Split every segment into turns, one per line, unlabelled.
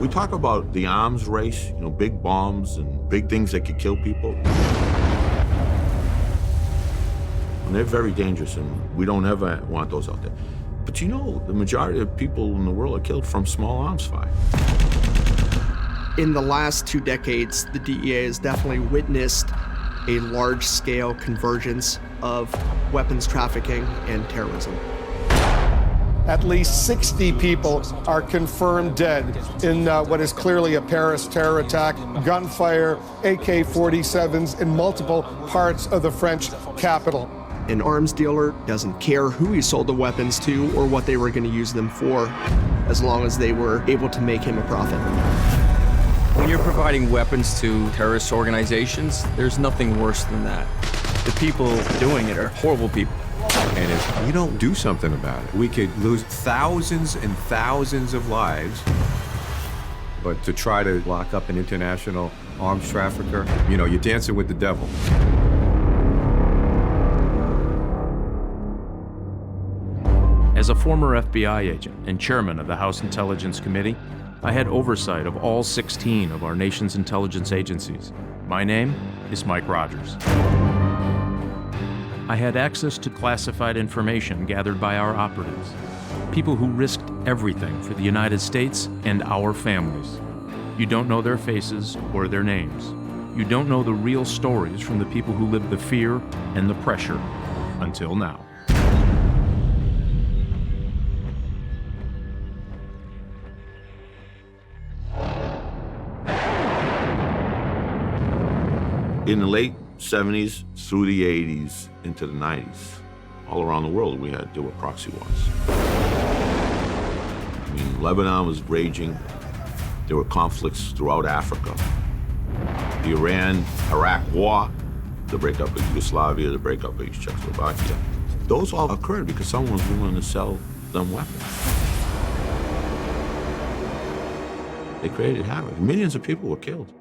We talk about the arms race, you know, big bombs and big things that could kill people. And they're very dangerous, and we don't ever want those out there. But you know, the majority of people in the world are killed from small arms fire.
In the last 2 decades, the DEA has definitely witnessed a large-scale convergence of weapons trafficking and terrorism.
At least 60 people are confirmed dead in what is clearly a Paris terror attack, gunfire, AK-47s in multiple parts of the French capital.
An arms dealer doesn't care who he sold the weapons to or what they were going to use them for, as long as they were able to make him a profit.
When you're providing weapons to terrorist organizations, there's nothing worse than that. The people doing it are horrible people.
And if we don't do something about it, we could lose thousands and thousands of lives. But to try to lock up an international arms trafficker, you know, you're dancing with the devil.
As a former FBI agent and chairman of the House Intelligence Committee, I had oversight of all 16 of our nation's intelligence agencies. My name is Mike Rogers. I had access to classified information gathered by our operatives, people who risked everything for the United States and our families. You don't know their faces or their names. You don't know the real stories from the people who lived the fear and the pressure until now.
In the late 70s through the 80s into the 90s, all around the world we had to deal with proxy wars. I mean, Lebanon was raging. There were conflicts throughout Africa. The Iran-Iraq war, the breakup of Yugoslavia, the breakup of Czechoslovakia. Those all occurred because someone was willing to sell them weapons. They created havoc. Millions of people were killed.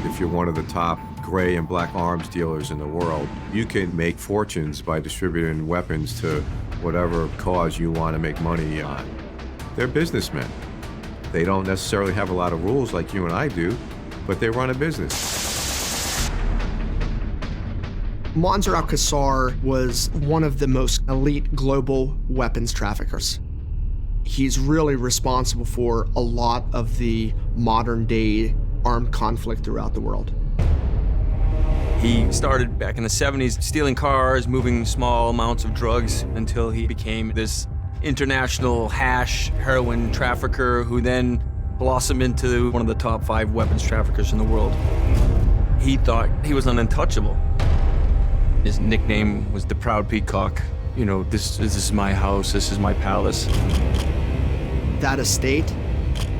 If you're one of the top gray and black arms dealers in the world, you can make fortunes by distributing weapons to whatever cause you want to make money on. They're businessmen. They don't necessarily have a lot of rules like you and I do, but they run a business.
Monzer al-Kassar was one of the most elite global weapons traffickers. He's really responsible for a lot of the modern-day armed conflict throughout the world.
He started back in the 70s stealing cars, moving small amounts of drugs until he became this international hash heroin trafficker who then blossomed into one of the top 5 weapons traffickers in the world. He thought he was untouchable. His nickname was the Proud Peacock. You know, this is my house, this is my palace.
That estate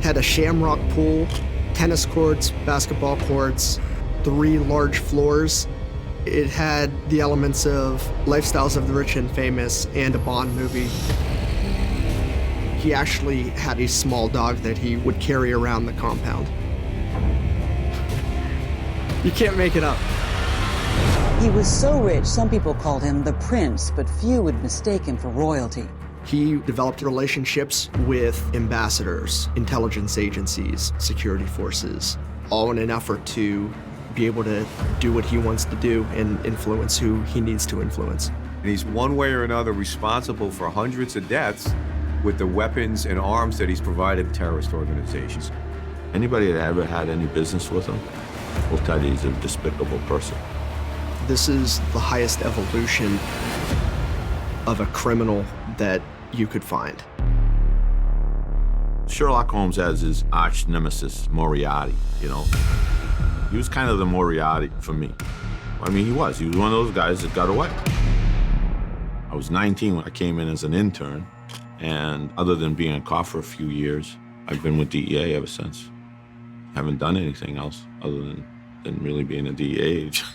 had a shamrock pool, tennis courts, basketball courts, 3 large floors. It had the elements of Lifestyles of the Rich and Famous and a Bond movie. He actually had a small dog that he would carry around the compound. You can't make it up.
He was so rich, some people called him the prince, but few would mistake him for royalty.
He developed relationships with ambassadors, intelligence agencies, security forces, all in an effort to be able to do what he wants to do and influence who he needs to influence.
And he's one way or another responsible for hundreds of deaths with the weapons and arms that he's provided terrorist organizations.
Anybody that ever had any business with him will tell you he's a despicable person.
This is the highest evolution of a criminal that you could find.
Sherlock Holmes has his arch nemesis, Moriarty, you know. He was kind of the Moriarty for me. I mean, he was one of those guys that got away. I was 19 when I came in as an intern, and other than being a cop for a few years, I've been with DEA ever since. Haven't done anything else other than really being a DEA agent.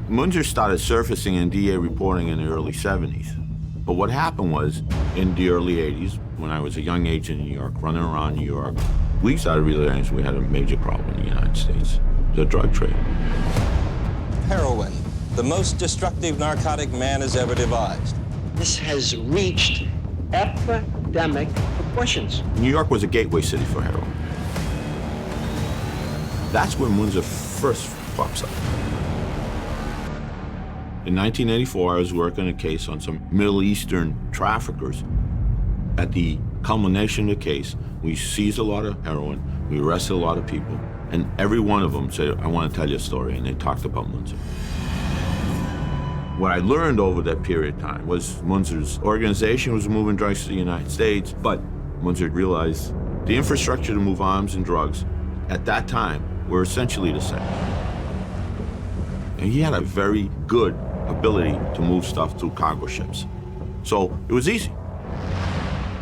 Monzer started surfacing in DEA reporting in the early 70s. But what happened was, in the early 80s, when I was a young agent in New York, running around New York, we started realizing we had a major problem in the United States, the drug trade.
Heroin, the most destructive narcotic man has ever devised. This has reached epidemic proportions.
New York was a gateway city for heroin. That's when Monzer first pops up. In 1984, I was working a case on some Middle Eastern traffickers. At the culmination of the case, we seized a lot of heroin, we arrested a lot of people, and every one of them said, I want to tell you a story, and they talked about Monzer. What I learned over that period of time was Monzer's organization was moving drugs to the United States, but Monzer realized the infrastructure to move arms and drugs at that time were essentially the same. And he had a very good ability to move stuff through cargo ships. So it was easy.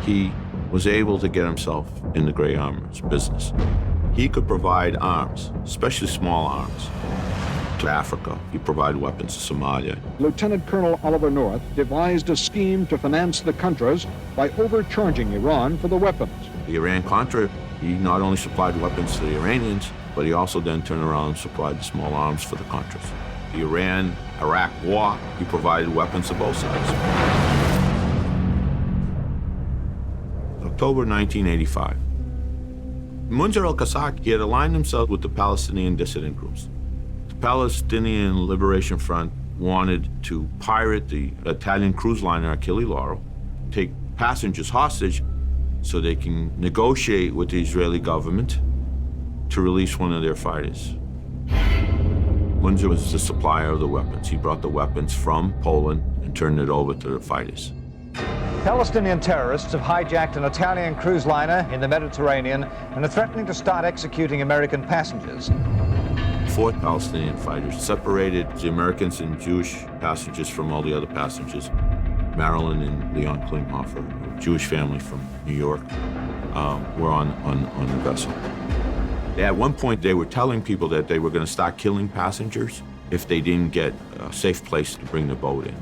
He was able to get himself in the gray arms business. He could provide arms, especially small arms, to Africa. He provided weapons to Somalia.
Lieutenant Colonel Oliver North devised a scheme to finance the Contras by overcharging Iran for the weapons.
The Iran-Contra, he not only supplied weapons to the Iranians, but he also then turned around and supplied the small arms for the Contras. The Iran-Iraq war, he provided weapons to both sides. October 1985. Monzer al-Kassar, he had aligned himself with the Palestinian dissident groups. The Palestinian Liberation Front wanted to pirate the Italian cruise liner Achille Lauro, take passengers hostage so they can negotiate with the Israeli government to release one of their fighters. Monzer was the supplier of the weapons. He brought the weapons from Poland and turned it over to the fighters.
Palestinian terrorists have hijacked an Italian cruise liner in the Mediterranean and are threatening to start executing American passengers.
4 Palestinian fighters separated the Americans and Jewish passengers from all the other passengers. Marilyn and Leon Klinghoffer, a Jewish family from New York, were on the vessel. At one point, they were telling people that they were going to start killing passengers if they didn't get a safe place to bring the boat in.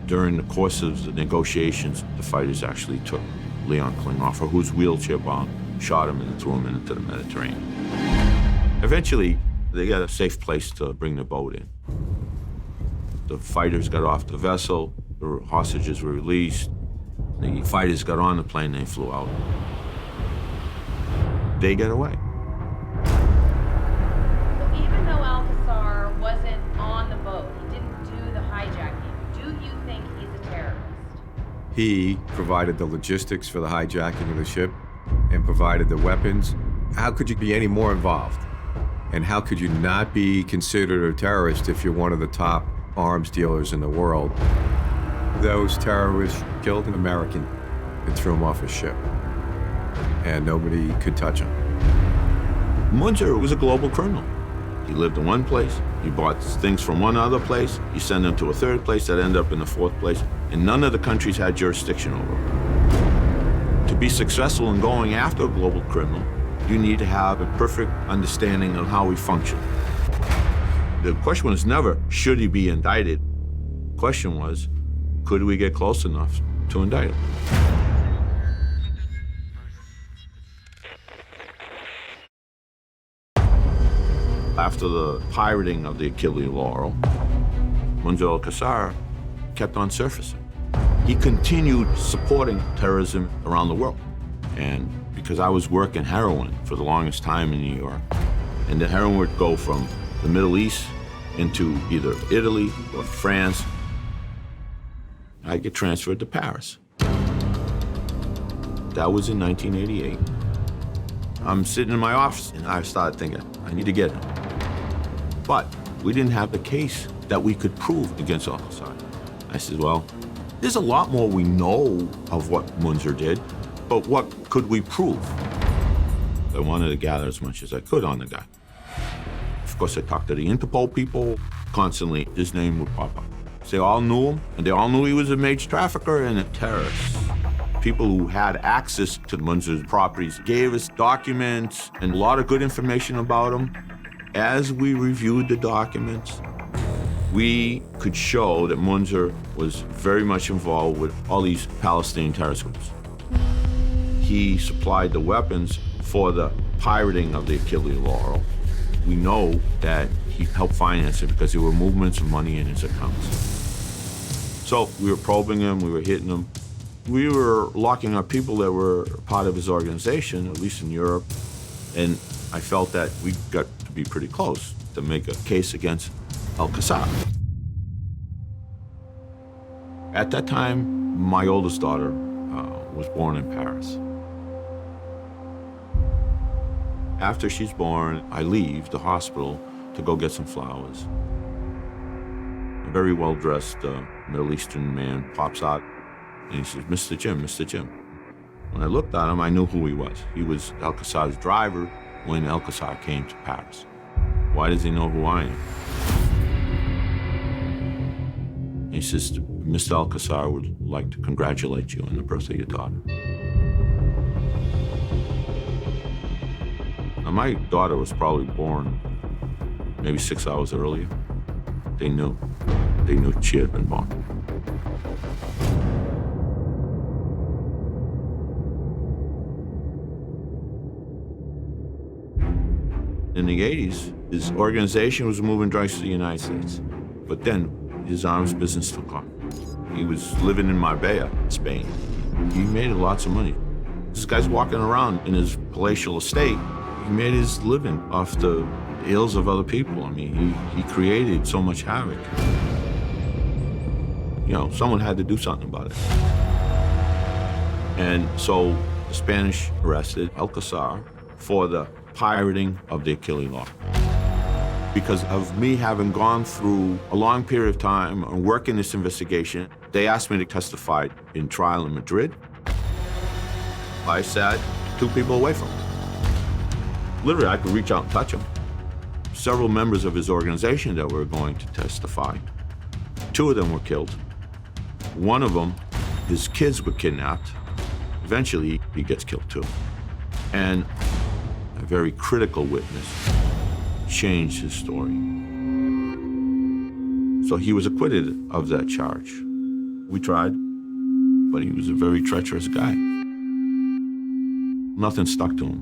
During the course of the negotiations, the fighters actually took Leon Klinghoffer, who's wheelchair-bound, shot him and threw him into the Mediterranean. Eventually, they got a safe place to bring the boat in. The fighters got off the vessel, the hostages were released, the fighters got on the plane, and they flew out. They got away.
Even though al-Kassar wasn't on the boat, he didn't do the hijacking, do you think he's a terrorist?
He provided the logistics for the hijacking of the ship and provided the weapons. How could you be any more involved? And how could you not be considered a terrorist if you're one of the top arms dealers in the world? Those terrorists killed an American and threw him off a ship, and nobody could touch him.
Monzer was a global criminal. He lived in one place, he bought things from one other place, he sent them to a third place that ended up in the fourth place, and none of the countries had jurisdiction over him. To be successful in going after a global criminal, you need to have a perfect understanding of how he functioned. The question was never, should he be indicted? The question was, could we get close enough to indict him? After the pirating of the Achille Lauro, Monzer al-Kassar kept on surfacing. He continued supporting terrorism around the world. And because I was working heroin for the longest time in New York, and the heroin would go from the Middle East into either Italy or France, I'd get transferred to Paris. That was in 1988. I'm sitting in my office, and I started thinking, I need to get him. But we didn't have the case that we could prove against al-Kassar. I said, well, there's a lot more we know of what Monzer did, but what could we prove? I wanted to gather as much as I could on the guy. Of course, I talked to the Interpol people. Constantly, his name would pop up. They all knew him, and they all knew he was a major trafficker and a terrorist. People who had access to Monzer's properties gave us documents and a lot of good information about him. As we reviewed the documents, we could show that Monzer was very much involved with all these Palestinian terrorist groups. He supplied the weapons for the pirating of the Achille Lauro. We know that he helped finance it because there were movements of money in his accounts. So we were probing him, we were hitting him. We were locking up people that were part of his organization, at least in Europe, and I felt that we got to be pretty close to make a case against al-Kassar. At that time, my oldest daughter was born in Paris. After she's born, I leave the hospital to go get some flowers. A very well-dressed Middle Eastern man pops out and he says, "Mr. Jim, Mr. Jim." When I looked at him, I knew who he was. He was al-Kassar's driver when al-Kassar came to Paris. Why does he know who I am? He says, "Mr. al-Kassar would like to congratulate you on the birth of your daughter." Now, my daughter was probably born maybe 6 hours earlier. They knew she had been born. In the 80s, his organization was moving drugs to the United States. But then his arms business took off. He was living in Marbella, Spain. He made lots of money. This guy's walking around in his palatial estate. He made his living off the ills of other people. I mean, he created so much havoc. You know, someone had to do something about it. And so the Spanish arrested al-Kassar for the pirating of the Achilles law. Because of me having gone through a long period of time and working this investigation, they asked me to testify in trial in Madrid. I sat 2 people away from him. Literally, I could reach out and touch him. Several members of his organization that were going to testify, 2 of them were killed. One of them, his kids were kidnapped. Eventually, he gets killed too. And a very critical witness changed his story. So he was acquitted of that charge. We tried, but he was a very treacherous guy. Nothing stuck to him.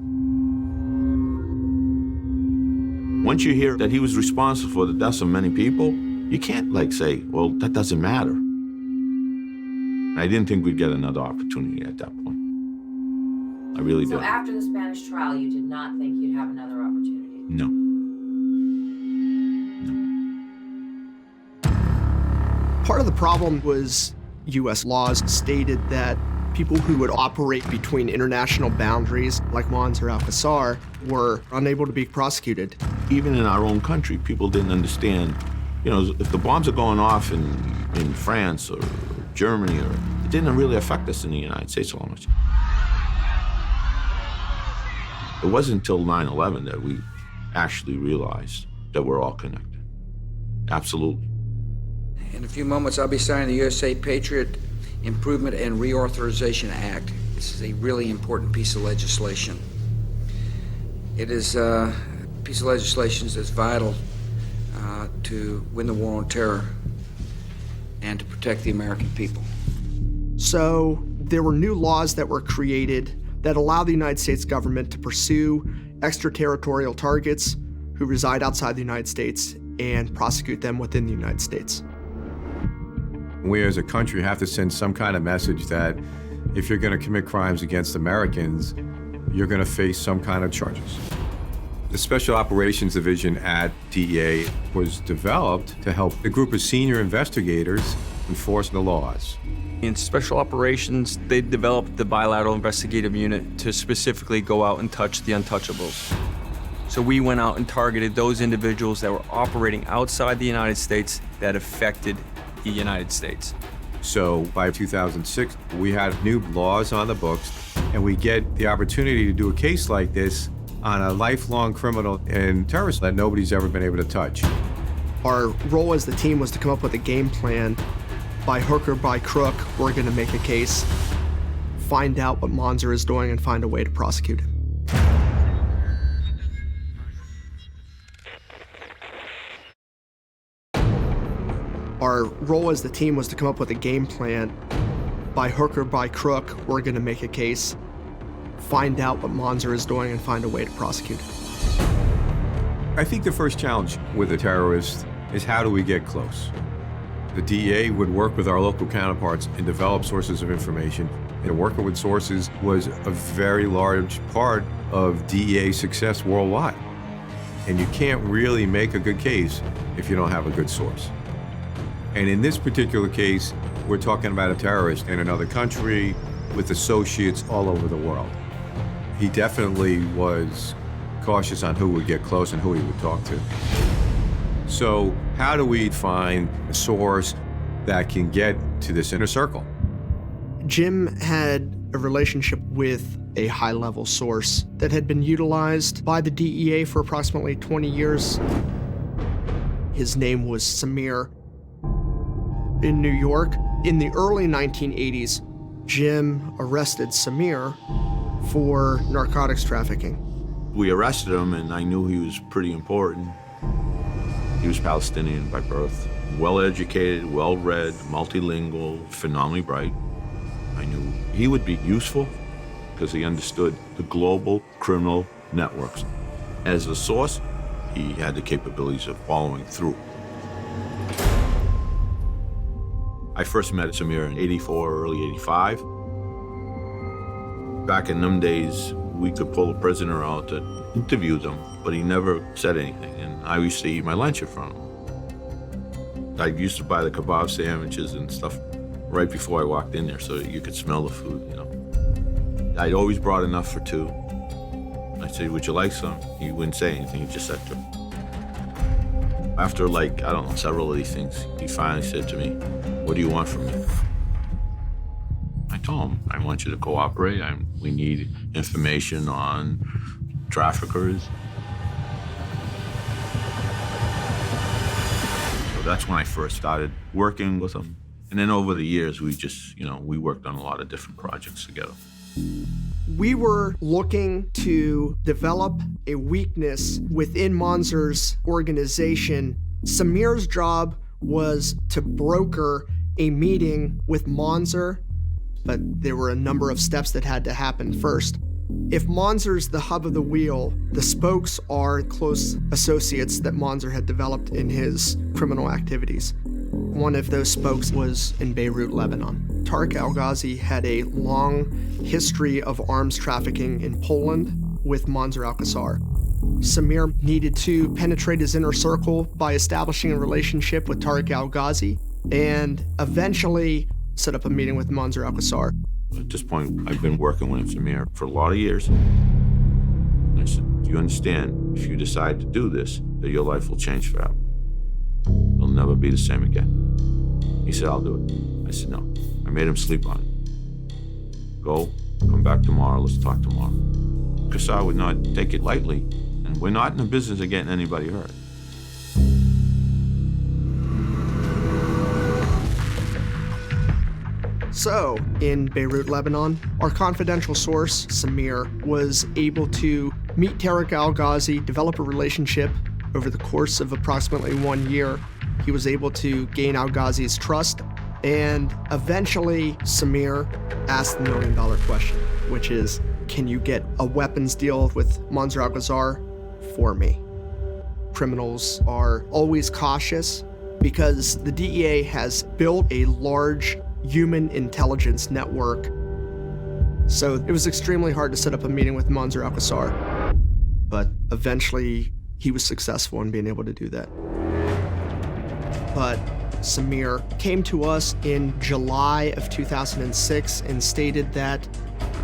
Once you hear that he was responsible for the deaths of many people, you can't say, well, that doesn't matter. I didn't think we'd get another opportunity at that point. I really did.
So after the Spanish trial, you did not think you'd have another opportunity?
No.
Part of the problem was U.S. laws stated that people who would operate between international boundaries, like Monzer al-Kassar, were unable to be prosecuted.
Even in our own country, people didn't understand, you know, if the bombs are going off in France or Germany, it didn't really affect us in the United States so much. It wasn't until 9/11 that we actually realized that we're all connected. Absolutely.
In a few moments, I'll be signing the USA Patriot Improvement and Reauthorization Act. This is a really important piece of legislation. It is a piece of legislation that's vital to win the war on terror and to protect the American people.
So there were new laws that were created that allow the United States government to pursue extraterritorial targets who reside outside the United States and prosecute them within the United States.
We as a country have to send some kind of message that if you're going to commit crimes against Americans, you're going to face some kind of charges. The Special Operations Division at DEA was developed to help a group of senior investigators enforce the laws.
In Special Operations, they developed the Bilateral Investigative Unit to specifically go out and touch the untouchables. So we went out and targeted those individuals that were operating outside the United States that affected the United States.
So by 2006, we had new laws on the books, and we get the opportunity to do a case like this on a lifelong criminal and terrorist that nobody's ever been able to touch.
Our role as the team was to come up with a game plan. By hook or by crook, we're going to make a case, find out what Monzer is doing, and find a way to prosecute him. Our role as the team was to come up with a game plan. By hook or by crook, we're going to make a case, find out what Monzer is doing, and find a way to prosecute him.
I think the first challenge with a terrorist is how do we get close? The DEA would work with our local counterparts and develop sources of information. And working with sources was a very large part of DEA success worldwide. And you can't really make a good case if you don't have a good source. And in this particular case, we're talking about a terrorist in another country with associates all over the world. He definitely was cautious on who would get close and who he would talk to. So how do we find a source that can get to this inner circle?
Jim had a relationship with a high-level source that had been utilized by the DEA for approximately 20 years. His name was Samir. In New York, in the early 1980s, Jim arrested Samir for narcotics trafficking.
We arrested him, and I knew he was pretty important. He was Palestinian by birth, well-educated, well-read, multilingual, phenomenally bright. I knew he would be useful because he understood the global criminal networks. As a source, he had the capabilities of following through. I first met Samir in '84, early '85. Back in them days, we could pull a prisoner out to interview them, but he never said anything, and I used to eat my lunch in front of him. I used to buy the kebab sandwiches and stuff right before I walked in there so that you could smell the food, you know. I'd always brought enough for two. I said, would you like some? He wouldn't say anything, he just said to him. After several of these things, he finally said to me, what do you want from me? I told him, I want you to cooperate. We need information on traffickers. So that's when I first started working with him. And then over the years, we just, we worked on a lot of different projects together.
We were looking to develop a weakness within Monzer's organization. Samir's job was to broker a meeting with Monzer, but there were a number of steps that had to happen first. If Monzer's the hub of the wheel, the spokes are close associates that Monzer had developed in his criminal activities. One of those spokes was in Beirut, Lebanon. Tariq al-Ghazi had a long history of arms trafficking in Poland with Monzer al-Kassar. Samir needed to penetrate his inner circle by establishing a relationship with Tariq al-Ghazi and eventually set up a meeting with Monzer al-Kassar.
At this point, I've been working with Samir for a lot of years. I said, do you understand, if you decide to do this, that your life will change forever? It'll never be the same again. He said, I'll do it. I said, no. I made him sleep on it. Go, come back tomorrow, let's talk tomorrow. Kassar would not take it lightly, and we're not in the business of getting anybody hurt.
So, in Beirut, Lebanon, our confidential source, Samir, was able to meet Tariq al-Ghazi, develop a relationship. Over the course of approximately 1 year, he was able to gain al-Ghazi's trust, and eventually Samir asked the million-dollar question, which is, can you get a weapons deal with Monzer al-Kassar for me? Criminals are always cautious because the DEA has built a large human intelligence network. So it was extremely hard to set up a meeting with Monzer al-Kassar, but eventually he was successful in being able to do that. But Samir came to us in July of 2006 and stated that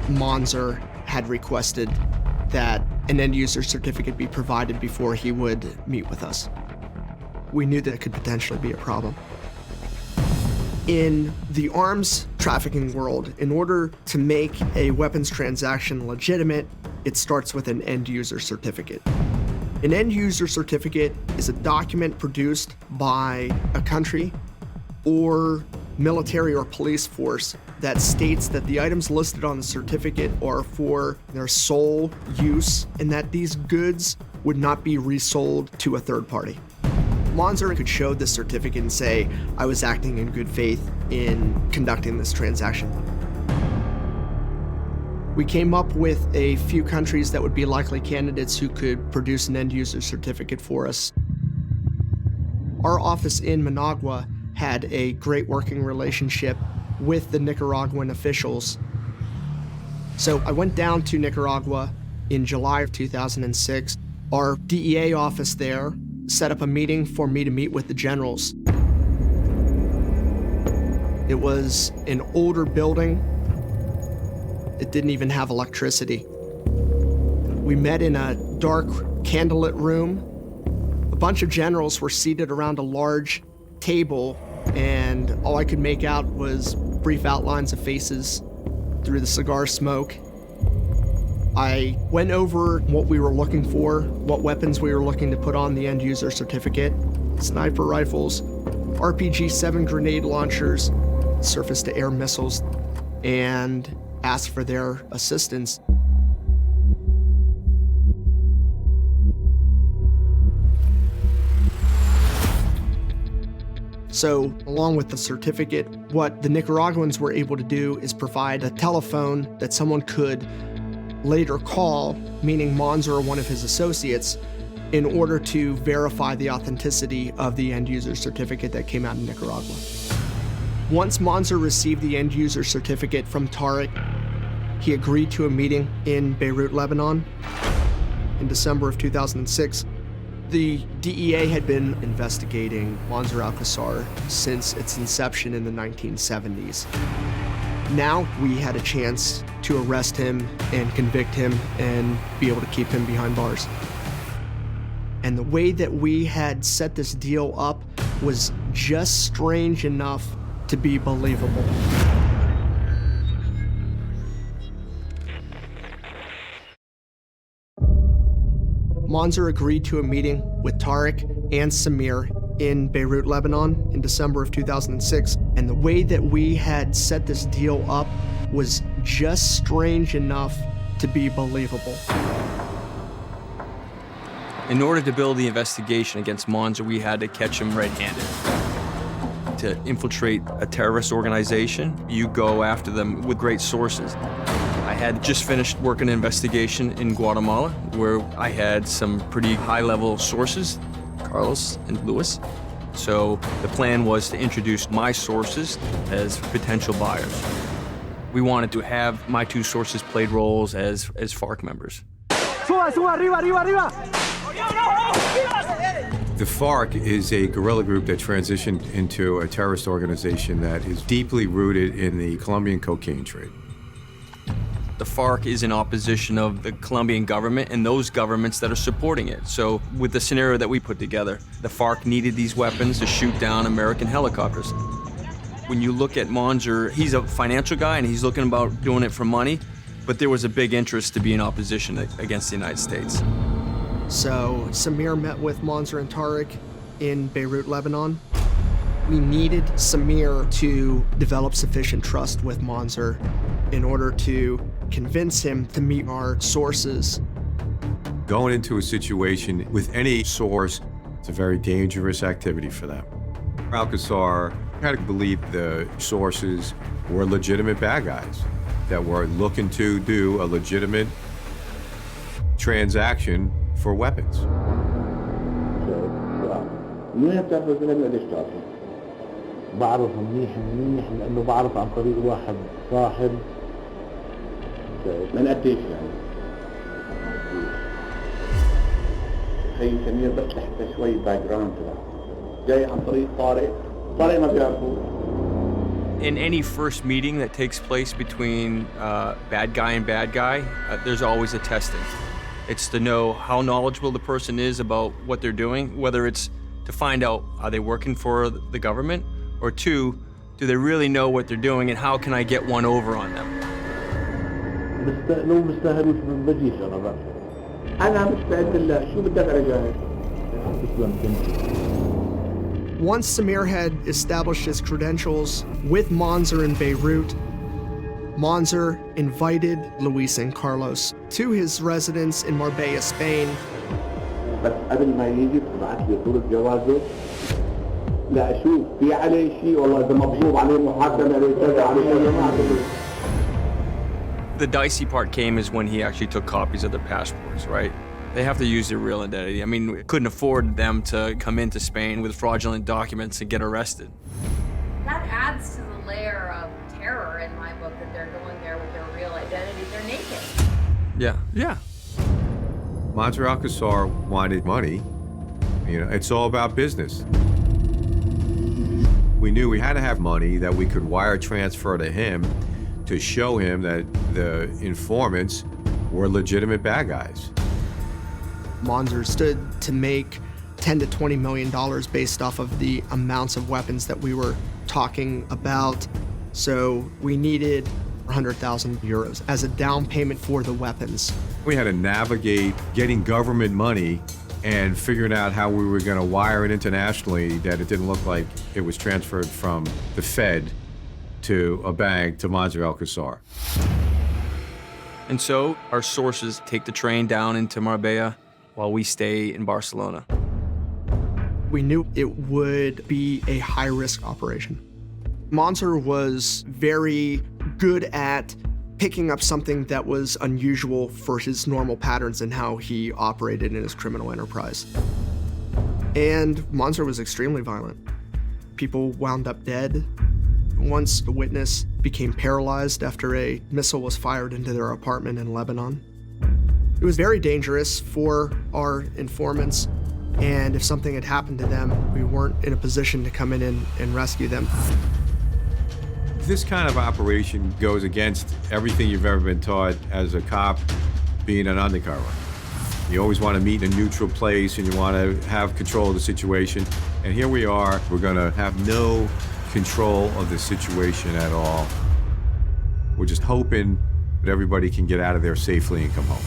Monzer had requested that an end-user certificate be provided before he would meet with us. We knew that it could potentially be a problem. In the arms trafficking world, in order to make a weapons transaction legitimate, it starts with an end-user certificate. An end-user certificate is a document produced by a country or military or police force that states that the items listed on the certificate are for their sole use and that these goods would not be resold to a third party. Monzer could show this certificate and say, I was acting in good faith in conducting this transaction. We came up with a few countries that would be likely candidates who could produce an end-user certificate for us. Our office in Managua had a great working relationship with the Nicaraguan officials. So I went down to Nicaragua in July of 2006. Our DEA office there set up a meeting for me to meet with the generals. It was an older building. It didn't even have electricity. We met in a dark, candlelit room. A bunch of generals were seated around a large table, and all I could make out was brief outlines of faces through the cigar smoke. I went over what we were looking for, what weapons we were looking to put on the end user certificate: sniper rifles, RPG-7 grenade launchers, surface-to-air missiles, and asked for their assistance. So, along with the certificate, what the Nicaraguans were able to do is provide a telephone that someone could later call, meaning Monzer or one of his associates, in order to verify the authenticity of the end user certificate that came out in Nicaragua. Once Monzer received the end user certificate from Tariq, he agreed to a meeting in Beirut, Lebanon in December of 2006. The DEA had been investigating Monzer al-Kassar since its inception in the 1970s. Now we had a chance to arrest him and convict him and be able to keep him behind bars. And the way that we had set this deal up was just strange enough to be believable. Monzer agreed to a meeting with Tariq and Samir in Beirut, Lebanon in December of 2006. And the way that we had set this deal up was just strange enough to be believable.
In order to build the investigation against Monzer, we had to catch him red-handed. To infiltrate a terrorist organization, you go after them with great sources. I had just finished working an investigation in Guatemala where I had some pretty high-level sources, Carlos and Luis. So the plan was to introduce my sources as potential buyers. We wanted to have my two sources played roles as FARC members.
The FARC is a guerrilla group that transitioned into a terrorist organization that is deeply rooted in the Colombian cocaine trade.
The FARC is in opposition of the Colombian government and those governments that are supporting it. So with the scenario that we put together, the FARC needed these weapons to shoot down American helicopters. When you look at Monzer, he's a financial guy and he's looking about doing it for money, but there was a big interest to be in opposition against the United States.
So Samir met with Monzer and Tariq in Beirut, Lebanon. We needed Samir to develop sufficient trust with Monzer in order to convince him to meet our sources.
Going into a situation with any source, it's a very dangerous activity for them. Al-Kassar had to believe the sources were legitimate bad guys that were looking to do a legitimate transaction for weapons.
بعرف منيح لأنه بعرف عن طريق واحد صاحب. من قديش يعني؟ خي سمير بس لحتى شوي باك جراوند تبعه. جاي عن طريق طارق ما بيعرفوه.
In any first meeting that takes place between bad guy and bad guy, there's always a testing. It's to know how knowledgeable the person is about what they're doing, whether it's to find out, are they working for the government? Or two, do they really know what they're doing and how can I get one over on them?
لو مستاهلوش من بجيش أنا بقى. أنا مستعد لله شو بدك أنا جاهز.
Once Samir had established his credentials with Monzer in Beirut, Monzer invited Luis and Carlos to his residence in Marbella, Spain.
بس قبل ما يجي ببعث لي صورة جوازه لا أشوف في عليه شيء والله إذا مطلوب عليه محاكمة عليه كذا عليه كذا ما أعتقد.
The dicey part came is when he actually took copies of their passports, right? They have to use their real identity. I mean, we couldn't afford them to come into Spain with fraudulent documents and get arrested.
That adds to the layer of terror in my book, that they're going there with their real identity. They're naked.
Yeah, yeah.
Monzer al-Kassar wanted money. You know, it's all about business. We knew we had to have money that we could wire transfer to him to show him that the informants were legitimate bad guys.
Monzer stood to make $10 to $20 million based off of the amounts of weapons that we were talking about. So we needed 100,000 euros as a down payment for the weapons.
We had to navigate getting government money and figuring out how we were going to wire it internationally that it didn't look like it was transferred from the Fed to a bank to Monzer al-Kassar.
And so our sources take the train down into Marbella while we stay in Barcelona.
We knew it would be a high-risk operation. Monzer was very good at picking up something that was unusual for his normal patterns and how he operated in his criminal enterprise. And Monzer was extremely violent. People wound up dead. Once a witness became paralyzed after a missile was fired into their apartment in Lebanon. It was very dangerous for our informants, and if something had happened to them, we weren't in a position to come in and rescue them.
This kind of operation goes against everything you've ever been taught as a cop being an undercover. You always want to meet in a neutral place and you want to have control of the situation. And here we are, we're going to have no control of the situation at all. We're just hoping that everybody can get out of there safely and come home.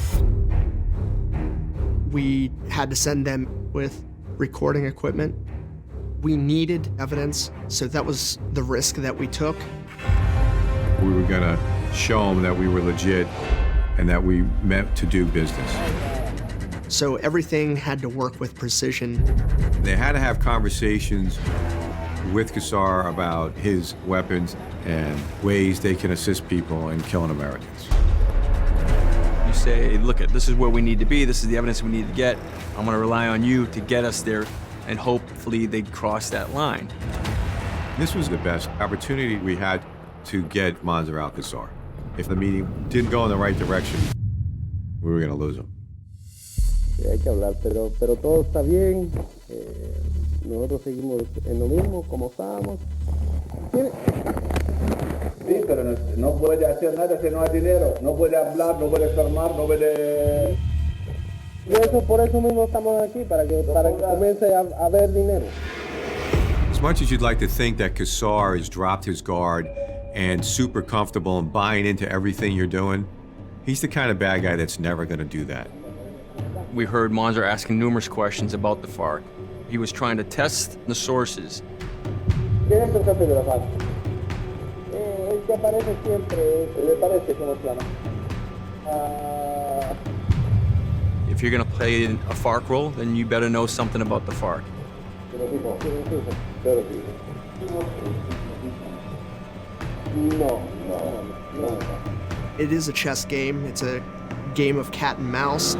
We had to send them with recording equipment. We needed evidence, so that was the risk that we took.
We were going to show them that we were legit and that we meant to do business.
So everything had to work with precision.
They had to have conversations with Kassar about his weapons and ways they can assist people in killing Americans.
You say, look, this is where we need to be, this is the evidence we need to get. I'm going to rely on you to get us there, and hopefully they cross that line.
This was the best opportunity we had to get Monzer al-Kassar. If the meeting didn't go in the right direction, we were going to lose him.
Hay que hablar, pero todo está bien. Nosotros seguimos en lo mismo, como estábamos. Sí, pero no puede hacer nada si no hay dinero. No puede hablar, no puede firmar, no puede... Y eso, por eso mismo estamos aquí, para que comience a haber dinero.
As much as you'd like to think that Kassar has dropped his guard and super comfortable and buying into everything you're doing, he's the kind of bad guy that's never going to do that.
We heard Monzer asking numerous questions about the FARC. He was trying to test the sources.
¿Quién es el jefe de la FARC? El que aparece siempre, le parece como se llama.
If you're going to play a FARC role, then you better know something about the FARC.
No.
It is a chess game. It's a game of cat and mouse.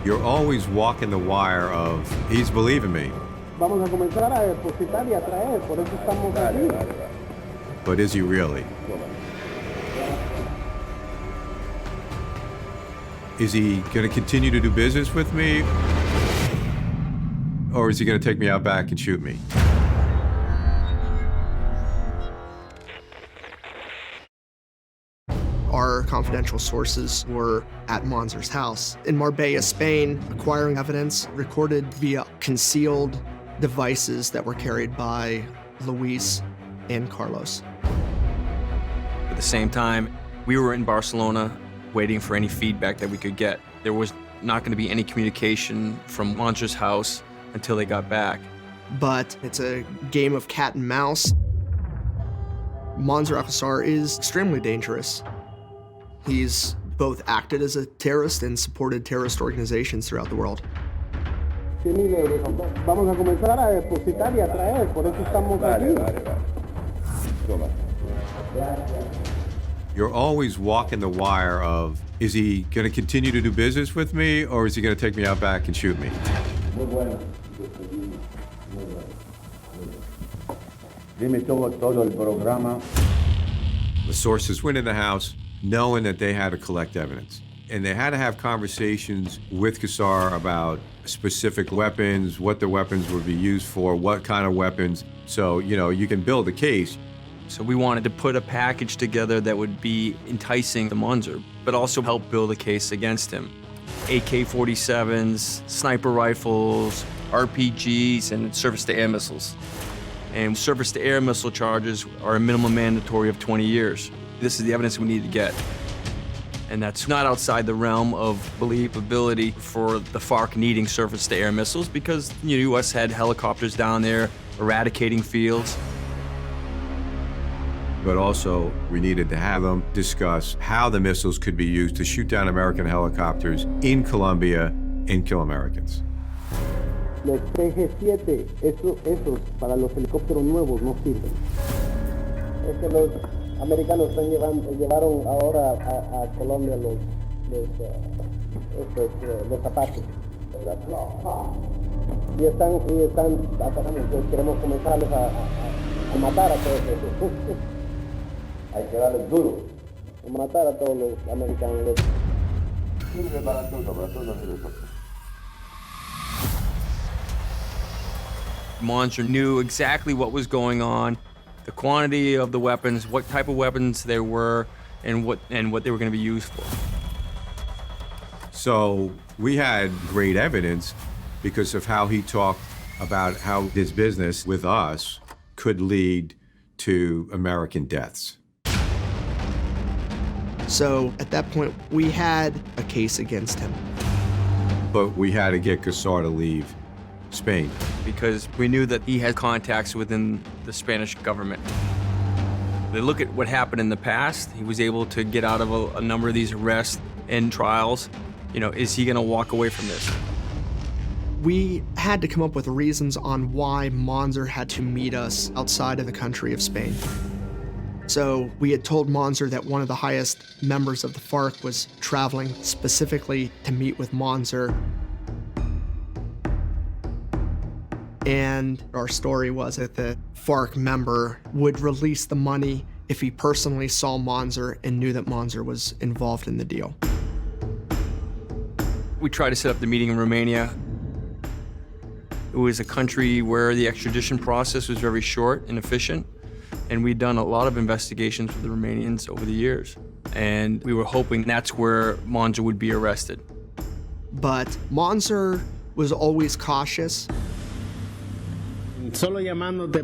You're always walking the wire of, he's believing me. But is he really? Is he going to continue to do business with me? Or is he going to take me out back and shoot me?
Our confidential sources were at Monzer's house in Marbella, Spain, acquiring evidence recorded via concealed devices that were carried by Luis and Carlos.
At the same time, we were in Barcelona waiting for any feedback that we could get. There was not going to be any communication from Monzer's house until they got back.
But it's a game of cat and mouse. Monzer al-Kassar is extremely dangerous. He's both acted as a terrorist and supported terrorist organizations throughout the world.
Vamos a comenzar a depositar y a traer, por eso estamos aquí.
You're always walking the wire of, is he going to continue to do business with me, or is he going to take me out back and shoot me?
Muy bueno. Dime todo el programa.
The sources went in the house knowing that they had to collect evidence. And they had to have conversations with Kassar about specific weapons, what the weapons would be used for, what kind of weapons. So, you can build a case.
So we wanted to put a package together that would be enticing to Monzer, but also help build a case against him. AK-47s, sniper rifles, RPGs, and surface-to-air missiles. And surface-to-air missile charges are a minimum mandatory of 20 years. This is the evidence we need to get. And that's not outside the realm of believability for the FARC needing surface-to-air missiles because the U.S. had helicopters down there eradicating fields.
But also, we needed to have them discuss how the missiles could be used to shoot down American helicopters in Colombia and kill Americans.
Los TG-7, esos para los helicópteros nuevos no sirven. Es que los americanos llevaron ahora a Colombia los zapatos. Y están atacando. Queremos comenzarles a matar a todos esos. Hay que darles duro. Matar a todos los americanos. Sirve para todo los helicópteros.
Monzer knew exactly what was going on, the quantity of the weapons, what type of weapons there were, and what they were going to be used for.
So we had great evidence because of how he talked about how his business with us could lead to American deaths.
So at that point, we had a case against him.
But we had to get Kassar to leave Spain.
Because we knew that he had contacts within the Spanish government. They look at what happened in the past. He was able to get out of a number of these arrests and trials. Is he going to walk away from this?
We had to come up with reasons on why Monzer had to meet us outside of the country of Spain. So we had told Monzer that one of the highest members of the FARC was traveling specifically to meet with Monzer. And our story was that the FARC member would release the money if he personally saw Monzer and knew that Monzer was involved in the deal.
We tried to set up the meeting in Romania. It was a country where the extradition process was very short and efficient, and we'd done a lot of investigations with the Romanians over the years. And we were hoping that's where Monzer would be arrested.
But Monzer was always cautious.
Solo llamándote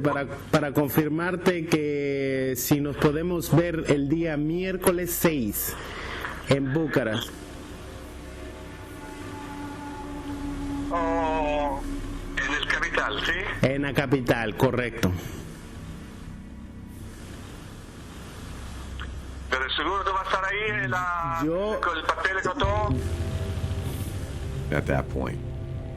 para confirmarte que si nos podemos ver el día miércoles 6 en Bucarest.
Oh, en el capital, ¿sí?
En la capital, correcto.
Pero seguro que va a estar ahí con el pastel y todo.
At that point,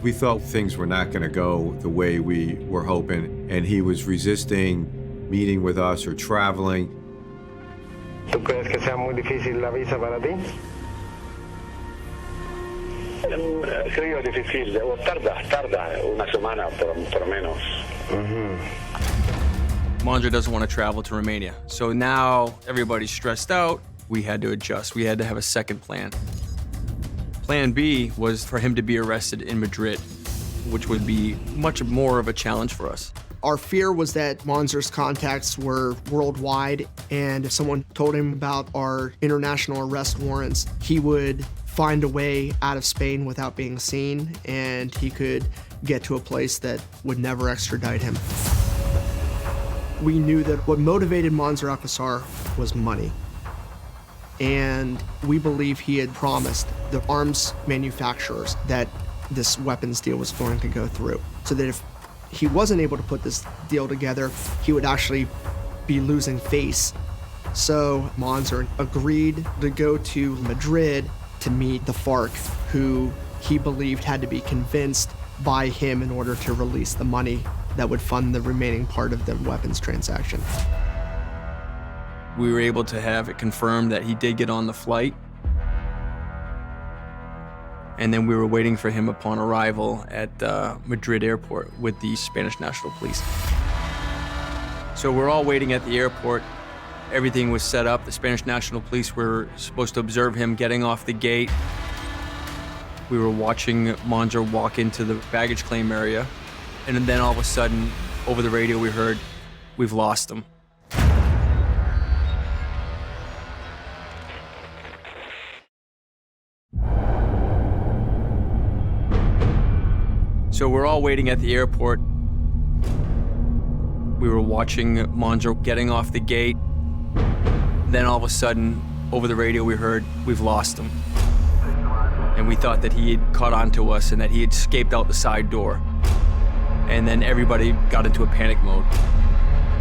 we thought things were not going to go the way we were hoping, and he was resisting meeting with us or traveling.
¿Tú crees que sea muy difícil la visa para ti?
Creo difícil, tarda una semana por lo menos.
Monzer doesn't want to travel to Romania. So now everybody's stressed out. We had to adjust. We had to have a second plan. Plan B was for him to be arrested in Madrid, which would be much more of a challenge for us.
Our fear was that Monzer's contacts were worldwide, and if someone told him about our international arrest warrants, he would find a way out of Spain without being seen, and he could get to a place that would never extradite him. We knew that what motivated Monzer al-Kassar was money. And we believe he had promised the arms manufacturers that this weapons deal was going to go through, so that if he wasn't able to put this deal together, he would actually be losing face. So Monzer agreed to go to Madrid to meet the FARC, who he believed had to be convinced by him in order to release the money that would fund the remaining part of the weapons transaction.
We were able to have it confirmed that he did get on the flight. And then we were waiting for him upon arrival at Madrid airport with the Spanish National Police. So we're all waiting at the airport. Everything was set up. The Spanish National Police were supposed to observe him getting off the gate. We were watching Monzer walk into the baggage claim area. And then all of a sudden, over the radio, we heard, "We've lost him." So we're all waiting at the airport. We were watching Monzer getting off the gate. Then all of a sudden, over the radio, we heard, "We've lost him." And we thought that he had caught on to us and that he had escaped out the side door. And then everybody got into a panic mode,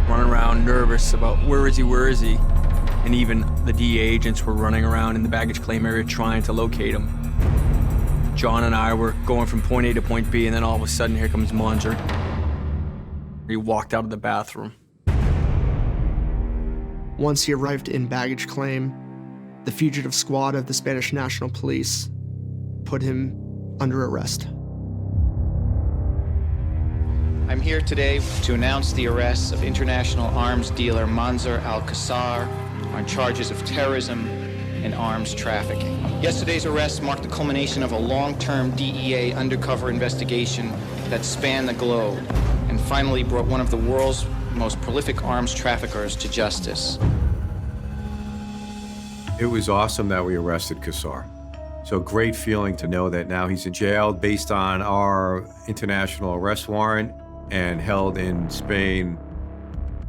running around nervous about where is he? And even the DEA agents were running around in the baggage claim area trying to locate him. John and I were going from point A to point B, and then all of a sudden, here comes Monzer. He walked out of the bathroom.
Once he arrived in baggage claim, the fugitive squad of the Spanish National Police put him under arrest.
I'm here today to announce the arrest of international arms dealer Monzer al-Kassar on charges of terrorism and arms trafficking. Yesterday's arrest marked the culmination of a long-term DEA undercover investigation that spanned the globe and finally brought one of the world's most prolific arms traffickers to justice.
It was awesome that we arrested Kassar. So great feeling to know that now he's in jail based on our international arrest warrant and held in Spain.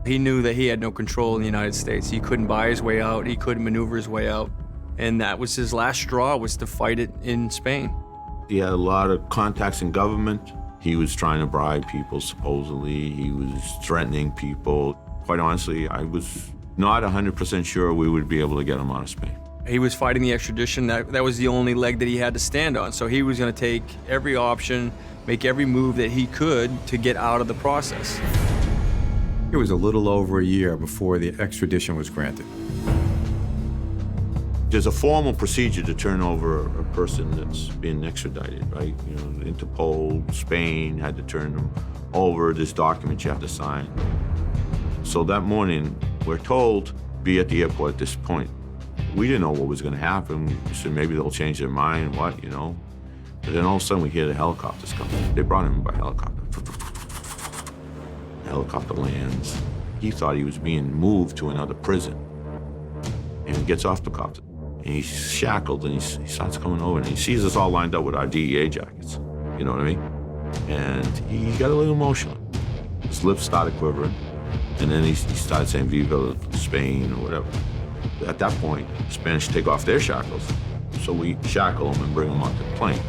He knew that he had no control in the United States. He couldn't buy his way out. He couldn't maneuver his way out. And that was his last straw, was to fight it in Spain.
He had a lot of contacts in government. He was trying to bribe people, supposedly. He was threatening people. Quite honestly, I was not 100% sure we would be able to get him out of Spain.
He was fighting the extradition. That was the only leg that he had to stand on. So he was going to take every option, make every move that he could to get out of the process.
It was a little over a year before the extradition was granted.
There's a formal procedure to turn over a person that's been extradited, right? You know, Interpol, Spain had to turn them over. There's documents you have to sign. So that morning, we're told, be at the airport at this point. We didn't know what was going to happen. We said maybe they'll change their mind, what, you know? But then all of a sudden we hear the helicopters coming. They brought him by helicopter. The helicopter lands. He thought he was being moved to another prison. And he gets off the copter. And he's shackled, and he starts coming over, and he sees us all lined up with our DEA jackets. You know what I mean? And he got a little emotional. His lips started quivering, and then he started saying, "Viva Spain," or whatever. At that point, the Spanish take off their shackles. So we shackle him and bring him onto the plane.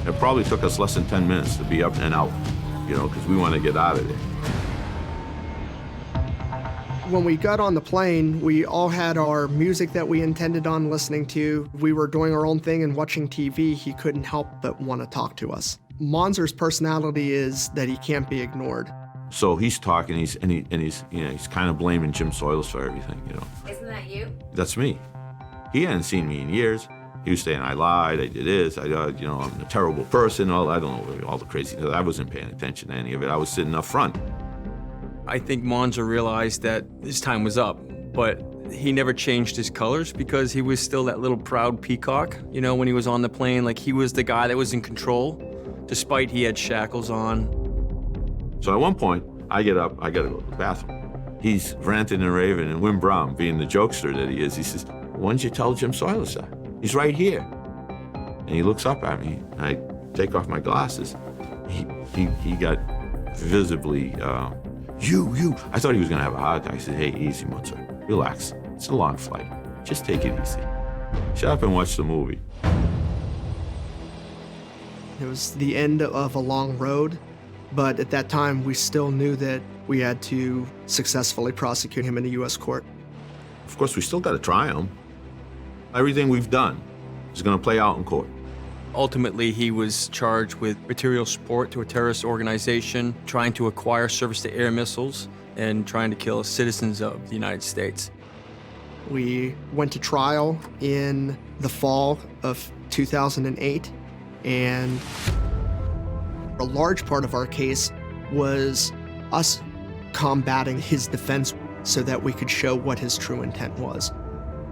It probably took us less than 10 minutes to be up and out, you know, because we want to get out of there.
When we got on the plane, we all had our music that we intended on listening to. We were doing our own thing and watching TV. He couldn't help but want to talk to us. Monzer's personality is that he can't be ignored.
So he's talking, he's kind of blaming Jim Soiles for everything, you know.
Isn't that you?
That's me. He hadn't seen me in years. He was saying, I lied, I did this, I'm a terrible person, I don't know, all the crazy, I wasn't paying attention to any of it. I was sitting up front.
I think Monzer realized that his time was up, but he never changed his colors because he was still that little proud peacock, you know, when he was on the plane. Like, he was the guy that was in control, despite he had shackles on.
So at one point, I get up, I gotta go to the bathroom. He's ranting and raving, and Wim Brown, being the jokester that he is, he says, "Why didn't you tell Jim Soiles that? He's right here." And he looks up at me, and I take off my glasses. He got visibly, you. I thought he was gonna have a heart attack. I said, "Hey, easy, Monzer. Relax. It's a long flight. Just take it easy. Shut up and watch the movie."
It was the end of a long road, but at that time, we still knew that we had to successfully prosecute him in a U.S. court.
Of course, we still gotta try him. Everything we've done is gonna play out in court.
Ultimately, he was charged with material support to a terrorist organization, trying to acquire surface-to-air missiles, and trying to kill citizens of the United States.
We went to trial in the fall of 2008, and a large part of our case was us combating his defense so that we could show what his true intent was.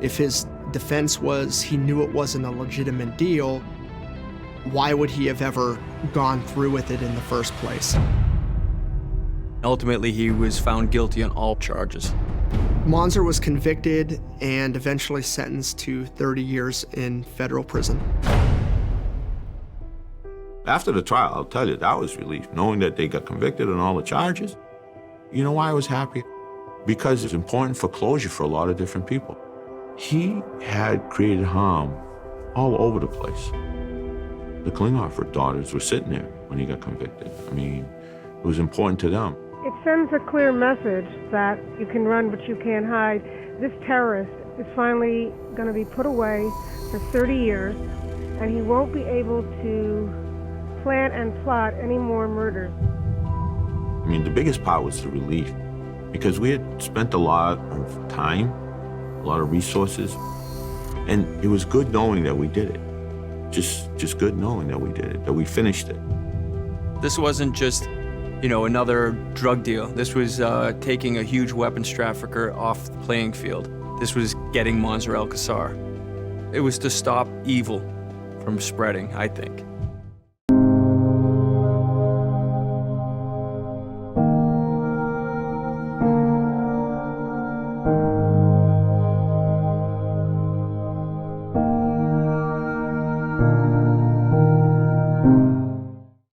If his defense was he knew it wasn't a legitimate deal, why would he have ever gone through with it in the first place?
Ultimately, he was found guilty on all charges.
Monzer was convicted and eventually sentenced to 30 years in federal prison.
After the trial, I'll tell you, that was relief, knowing that they got convicted on all the charges. You know why I was happy? Because it's important for closure for a lot of different people. He had created harm all over the place. The Klinghoffer daughters were sitting there when he got convicted. I mean, it was important to them.
It sends a clear message that you can run but you can't hide. This terrorist is finally going to be put away for 30 years, and he won't be able to plan and plot any more murders.
I mean, the biggest part was the relief, because we had spent a lot of time, a lot of resources, and it was good knowing that we did it. Just good knowing that we did it, that we finished it.
This wasn't just, another drug deal. This was taking a huge weapons trafficker off the playing field. This was getting Monzer al-Kassar. It was to stop evil from spreading, I think.